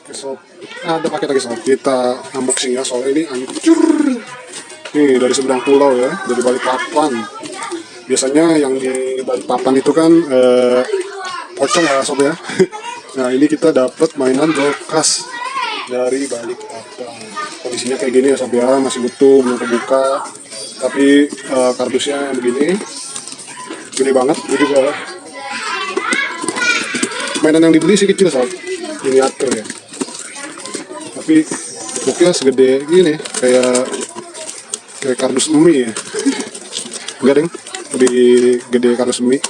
Oke sob, ada paket lagi sob. Kita unboxing ya, soalnya ini hancur. Nih dari seberang pulau ya, dari Balikpapan. Biasanya yang di Balikpapan itu kan pocong ya sob ya. Nah ini kita dapat mainan bekas dari Balikpapan. Kondisinya kayak gini ya sob ya, masih utuh, belum kebuka. Tapi kardusnya begini, gede banget. Jadi juga mainan yang dibeli sih kecil sob, miniatur ya. Tapi bentuknya segede gini, kayak kardus mie ya. Enggak deng, lebih gede kardus mie.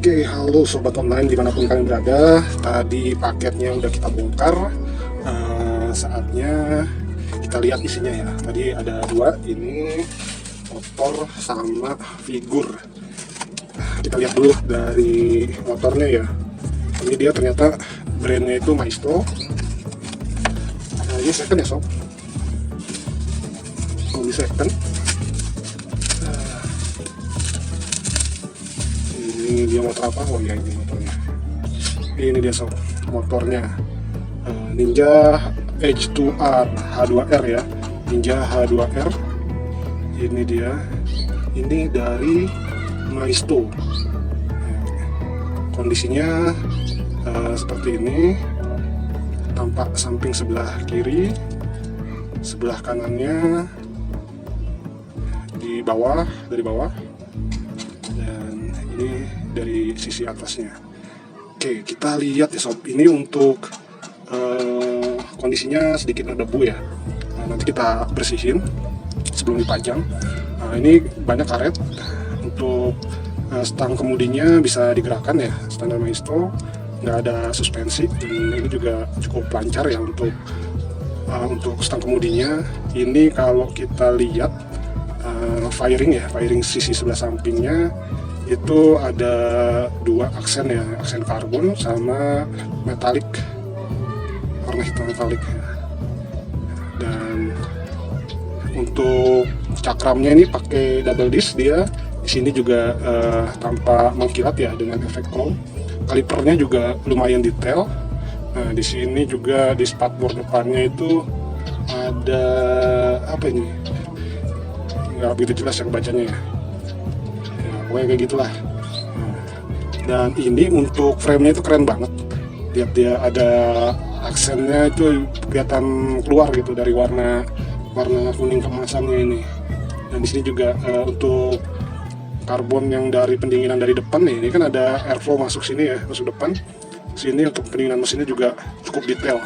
Oke, halo sobat online dimanapun kalian berada. Tadi paketnya udah kita bongkar. Saatnya kita lihat isinya ya. Tadi ada dua, ini motor sama figur. Kita lihat dulu dari motornya ya. Ini dia ternyata brandnya itu Maestro. Ini second ya sob. Ini second. Ini dia motor apa? Oh ya ini motornya. Ini dia sob motornya, Ninja H2R H2R ya, Ninja H2R. Ini dia, ini dari Maestro. Kondisinya seperti ini. Tampak samping sebelah kiri, sebelah kanannya di bawah, dari bawah, dan ini dari sisi atasnya. Oke, kita lihat ya sob. Ini untuk kondisinya sedikit berdebu ya. Nanti kita bersihin sebelum dipajang. Ini banyak karet. Untuk stang kemudinya bisa digerakkan ya, standar Maestro. Nggak ada suspensi, dan ini juga cukup lancar ya untuk stang kemudinya. Ini kalau kita lihat fairing ya, fairing sisi sebelah sampingnya itu ada dua aksen ya, aksen karbon sama metalik, warna hitam metalik. Dan untuk cakramnya ini pakai double disc dia. Di sini juga tampak mengkilat ya dengan efek chrome. Kalipernya juga lumayan detail. Nah di sini juga di spatbor depannya itu ada apa ini? Nggak begitu jelas yang bacanya ya. Pokoknya kayak gitulah. Dan ini untuk frame-nya itu keren banget. Lihat dia ada aksennya itu kelihatan keluar gitu dari warna kuning keemasannya ini. Dan di sini juga untuk karbon yang dari pendinginan dari depan nih, ini kan ada airflow masuk sini ya, masuk depan. Sini untuk pendinginan mesinnya juga cukup detail.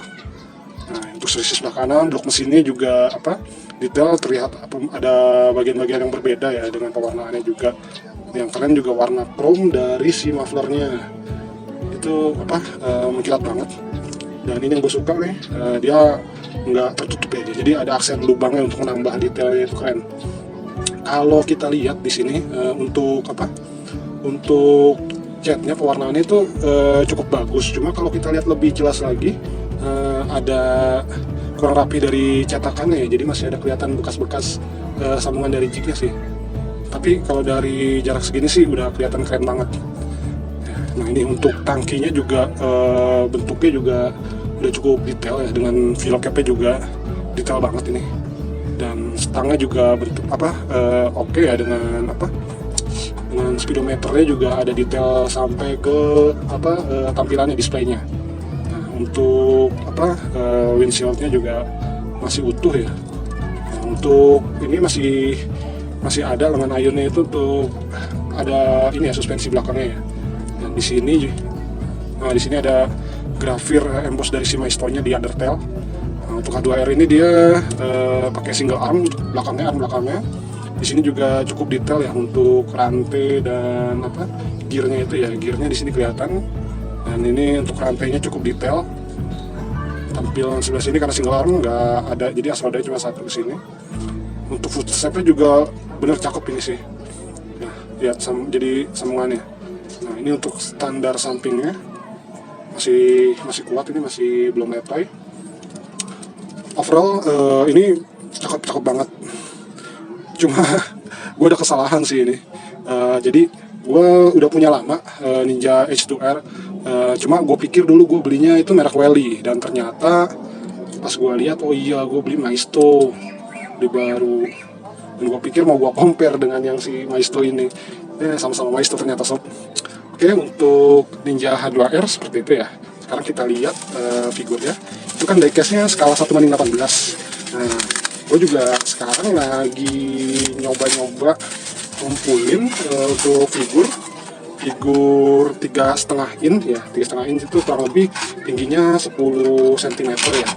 Nah untuk sisi sebelah kanan blok mesinnya juga detail, terlihat ada bagian-bagian yang berbeda ya dengan pewarnaannya juga. Yang keren juga warna chrome dari si mufflernya itu mengkilat banget. Dan ini yang gue suka nih, dia nggak tertutup ya, jadi ada aksen lubangnya untuk menambah detailnya, itu keren. Kalau kita lihat di sini untuk catnya, pewarnaannya itu cukup bagus. Cuma kalau kita lihat lebih jelas lagi, ada kurang rapi dari cetakannya ya, jadi masih ada kelihatan bekas-bekas sambungan dari jignya sih. Tapi kalau dari jarak segini sih udah kelihatan keren banget. Nah ini untuk tangkinya juga bentuknya juga udah cukup detail ya, dengan velg capnya juga detail banget ini. Dan stangnya juga bentuk oke ya, dengan speedometernya juga ada detail sampai ke tampilannya, displaynya. Nah, untuk windshieldnya juga masih utuh ya. Nah, untuk ini masih ada lengan ayunnya itu, untuk ada ini ya suspensi belakangnya ya. Dan di sini ada grafir emboss dari si Maisto-nya di Undertale. Untuk H2R ini dia pakai single arm belakangnya. Di sini juga cukup detail ya untuk rantai dan gearnya itu ya, gearnya di sini kelihatan. Dan ini untuk rantainya cukup detail. Tampilan sebelah sini karena single arm nggak ada, jadi asrodanya cuma satu di sini. Untuk footstep-nya juga bener cakep ini sih. Nah, lihat jadi sambungannya. Nah, ini untuk standar sampingnya masih kuat, ini masih belum letoy. Overall ini cakep banget. Cuma gue ada kesalahan sih ini. Jadi gue udah punya lama Ninja H2R. Cuma gue pikir dulu gue belinya itu merek Welly, dan ternyata pas gue lihat, oh iya gue beli Maisto di baru. Dan gue pikir mau gue compare dengan yang si Maisto ini. Sama-sama Maisto ternyata sob. Oke, untuk Ninja H2R seperti itu ya. Sekarang kita lihat figurnya. Itu kan diecast-nya skala 1:18. Nah, gue juga sekarang lagi nyoba ngumpulin untuk figur 3,5 in ya. 3,5 in itu kurang lebih tingginya 10 cm ya.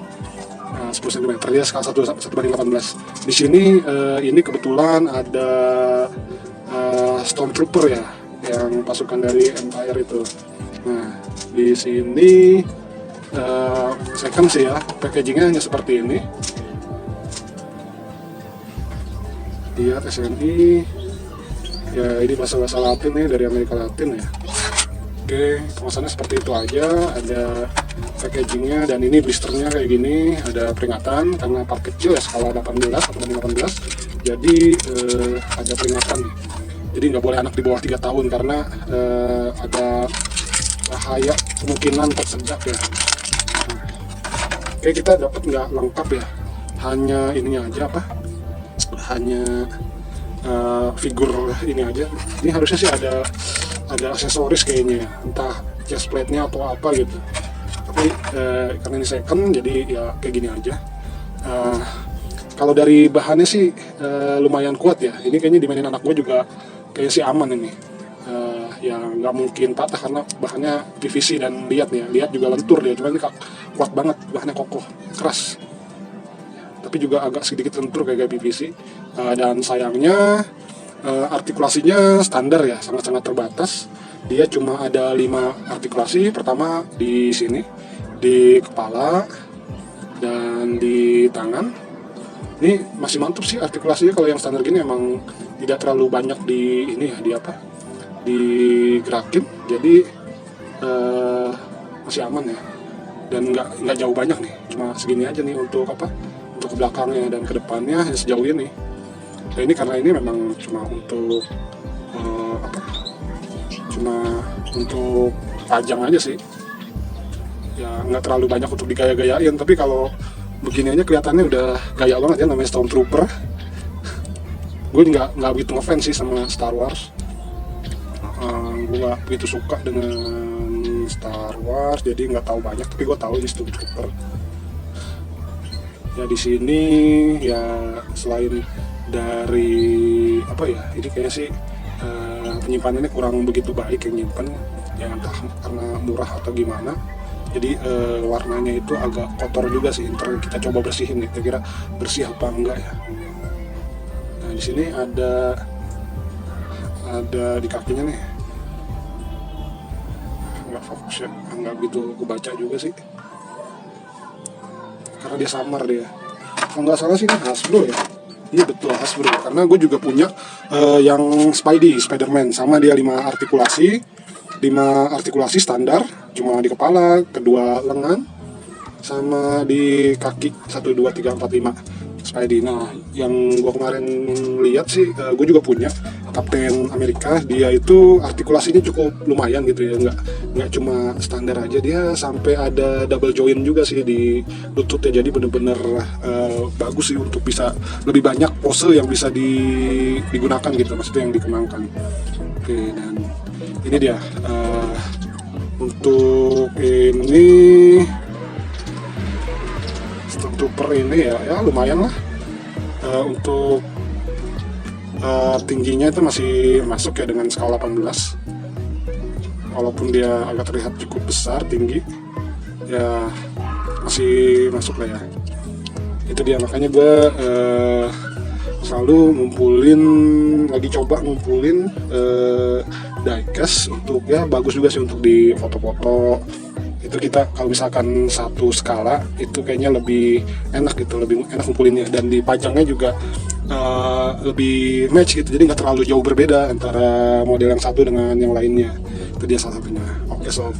10 cm ya, skala 1:18. Di sini ini kebetulan ada Stormtrooper ya, yang pasukan dari Empire itu. Nah, di sini second sih ya, packagingnya hanya seperti ini. Lihat SNI ya, ini bahasa Latin nih, dari Amerika Latin ya. Oke, kemasannya seperti itu aja. Ada packagingnya, dan ini blisternya kayak gini. Ada peringatan karena part kecil ya, skala 18 atau 18. Jadi ada peringatan. Jadi nggak boleh anak di bawah 3 tahun karena ada bahaya kemungkinan tersedak ya. Oke, kita dapat nggak lengkap ya, hanya ininya aja hanya figur ini aja. Ini harusnya sih ada aksesoris kayaknya ya, entah chest plate-nya atau apa gitu. Tapi karena ini second, jadi ya kayak gini aja. Kalau dari bahannya sih lumayan kuat ya. Ini kayaknya dimainin anak gue juga kayaknya sih aman ini. Ya nggak mungkin patah karena bahannya PVC, dan lihat juga lentur dia. Cuma ini kuat banget, bahannya kokoh, keras. Tapi juga agak sedikit lentur kayak PVC. Dan sayangnya artikulasinya standar ya, sangat-sangat terbatas. Dia cuma ada 5 artikulasi. Pertama di sini, di kepala, dan di tangan. Ini masih mantap sih artikulasinya. Kalau yang standar gini emang tidak terlalu banyak digerakin, jadi masih aman ya, dan nggak jauh banyak nih, cuma segini aja nih untuk untuk ke belakangnya dan ke depannya ya sejauh ini. Nah, ini karena ini memang cuma untuk pajang aja sih ya, nggak terlalu banyak untuk digaya-gayain. Tapi kalau begini aja kelihatannya udah gaya banget ya, namanya Stormtrooper. Gue nggak begitu ngefans sih sama Star Wars. Gue nggak begitu suka dengan Star Wars, jadi nggak tahu banyak. Tapi gue tahu ini Stormtrooper. Ya di sini ya, selain dari ini kayaknya sih penyimpanannya kurang begitu baik yang nyimpan ya, entah karena murah atau gimana. Jadi warnanya itu agak kotor juga sih. Ntar kita coba bersihin nih, kira-kira bersih apa enggak ya. Nah, di sini ada di kakinya nih, nggak fokus ya, nggak begitu kebaca juga sih karena dia samar dia. Kalau nggak salah sih kan Hasbro ya. Iya betul, Hasbro. Karena gue juga punya yang Spider-Man, sama dia 5 artikulasi standar, cuma di kepala, kedua lengan, sama di kaki 1, 2, 3, 4, 5 Spidey. Nah, yang gue kemarin lihat sih, gue juga punya Captain America. Dia itu artikulasinya cukup lumayan gitu ya, nggak cuma standar aja, dia sampai ada double joint juga sih di lututnya. Jadi bener-bener bagus sih untuk bisa lebih banyak pose yang bisa digunakan gitu, maksudnya yang dikembangkan. Oke, dan ini dia untuk ini Stormtrooper ini ya lumayan lah. Untuk tingginya itu masih masuk ya dengan skala 18. walaupun dia agak terlihat cukup besar, tinggi, ya masih masuk lah ya. Itu dia, makanya gue selalu coba ngumpulin diecast untuk, ya bagus juga sih untuk di foto-foto. Itu kita kalau misalkan satu skala itu kayaknya lebih enak gitu, lebih enak ngumpulinnya, dan dipajangnya juga lebih match gitu, jadi nggak terlalu jauh berbeda antara model yang satu dengan yang lainnya. Itu dia salah satunya. Oke, so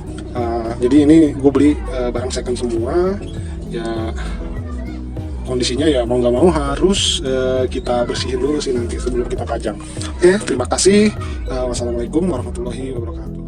jadi ini gue beli barang second semua ya. Kondisinya ya mau nggak mau harus kita bersihin dulu sih nanti sebelum kita pajang. Oke, terima kasih. Wassalamualaikum warahmatullahi wabarakatuh.